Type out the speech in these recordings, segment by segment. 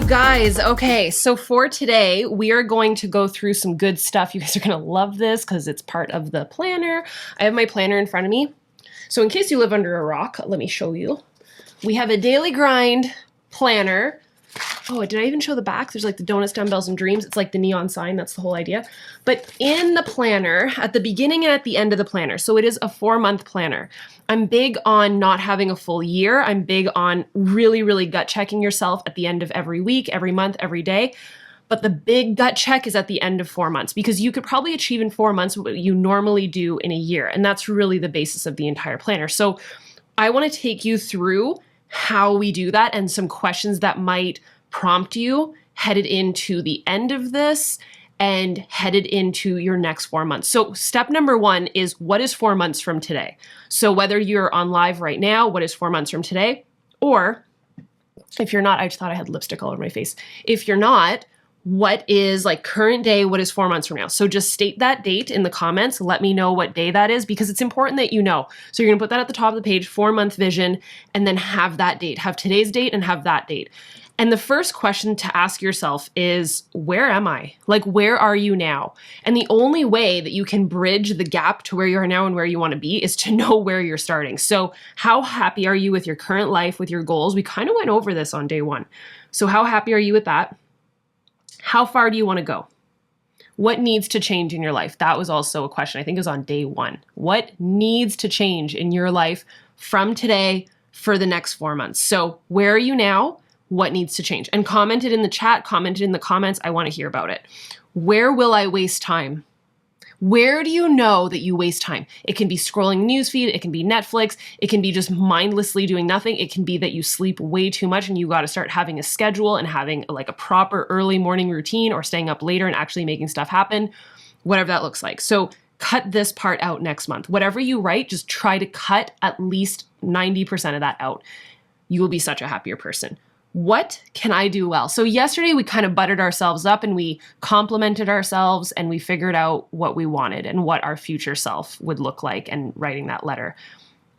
Guys, okay, so for today, we are going to go through some good stuff. You guys are going to love this because it's part of the planner. I have my planner in front of me. So in case you live under a rock, let me show you. We have a daily grind planner. Oh, did I even show the back? There's like the donuts, dumbbells, and dreams. It's like the neon sign. That's the whole idea. But in the planner, at the beginning and at the end of the planner, so it is a 4-month planner. I'm big on not having a full year. I'm big on really, really gut checking yourself at the end of every week, every month, every day. But the big gut check is at the end of 4 months because you could probably achieve in 4 months what you normally do in a year. And that's really the basis of the entire planner. So I want to take you through how we do that and some questions that might prompt you headed into the end of this and headed into your next 4 months. So step number 1 is, what is 4 months from today? So whether you're on live right now, what is 4 months from today? Or if you're not, I just thought I had lipstick all over my face. If you're not, what is like current day, what is 4 months from now? So just state that date in the comments. Let me know what day that is because it's important that you know. So you're gonna put that at the top of the page, 4-month vision, and then have that date, have today's date and have that date. And the first question to ask yourself is, where am I? Like, where are you now? And the only way that you can bridge the gap to where you are now and where you want to be is to know where you're starting. So how happy are you with your current life, with your goals? We kind of went over this on day 1. So how happy are you with that? How far do you want to go? What needs to change in your life? That was also a question. I think it was on day 1. What needs to change in your life from today for the next 4 months? So where are you now? What needs to change? And comment it in the chat, comment it in the comments. I want to hear about it. Where will I waste time? Where do you know that you waste time? It can be scrolling newsfeed, it can be Netflix, it can be just mindlessly doing nothing. It can be that you sleep way too much and you got to start having a schedule and having like a proper early morning routine or staying up later and actually making stuff happen, whatever that looks like. So cut this part out next month. Whatever you write, just try to cut at least 90% of that out. You will be such a happier person. What can I do well? So yesterday we kind of buttered ourselves up and we complimented ourselves and we figured out what we wanted and what our future self would look like and writing that letter.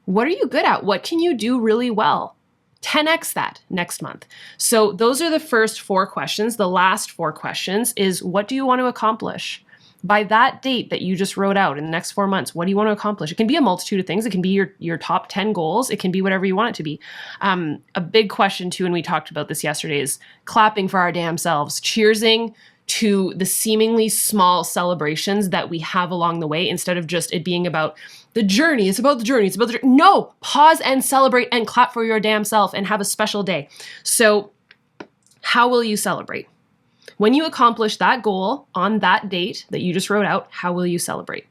What are you good at? What can you do really well? 10x that next month. So those are the first 4 questions. The last 4 questions is, what do you want to accomplish? By that date that you just wrote out in the next 4 months, what do you want to accomplish? It can be a multitude of things. It can be your top 10 goals. It can be whatever you want it to be. A big question too, and we talked about this yesterday, is clapping for our damn selves, cheersing to the seemingly small celebrations that we have along the way instead of just it being about the journey. It's about the journey. It's about the journey. No, pause and celebrate and clap for your damn self and have a special day. So how will you celebrate? When you accomplish that goal on that date that you just wrote out, how will you celebrate?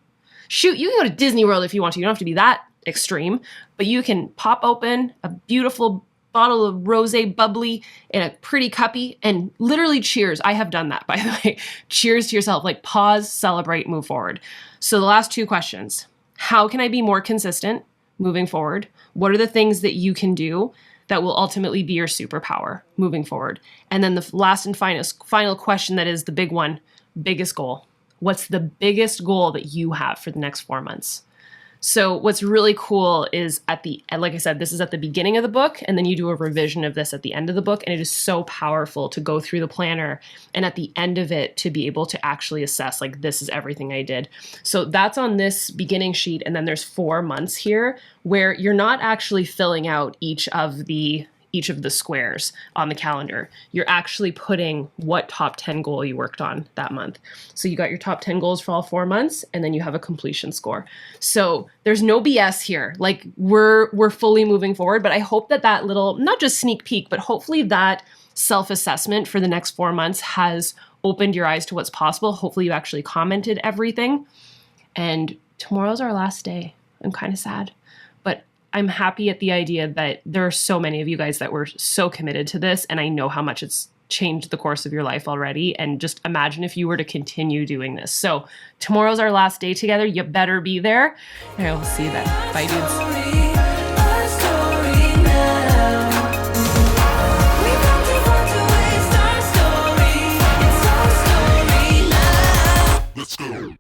Shoot, you can go to Disney World if you want to. You don't have to be that extreme, but you can pop open a beautiful bottle of rosé bubbly in a pretty cuppy and literally cheers. I have done that, by the way. Cheers to yourself. Like pause, celebrate, move forward. So the last 2 questions. How can I be more consistent moving forward? What are the things that you can do that will ultimately be your superpower moving forward? And then the last and final question that is the big one, biggest goal. What's the biggest goal that you have for the next 4 months? So what's really cool is like I said, this is at the beginning of the book, and then you do a revision of this at the end of the book. And it is so powerful to go through the planner and at the end of it to be able to actually assess, like, this is everything I did. So that's on this beginning sheet. And then there's 4 months here where you're not actually filling out each of the squares on the calendar. You're actually putting what top 10 goal you worked on that month. So you got your top 10 goals for all 4 months, and then you have a completion score. So there's no BS here. Like we're fully moving forward, but I hope that little, not just sneak peek, but hopefully that self-assessment for the next 4 months has opened your eyes to what's possible. Hopefully you actually commented everything. And tomorrow's our last day. I'm kind of sad, but I'm happy at the idea that there are so many of you guys that were so committed to this, and I know how much it's changed the course of your life already. And just imagine if you were to continue doing this. So tomorrow's our last day together. You better be there. And I will see you then. Bye, dudes. Let's go.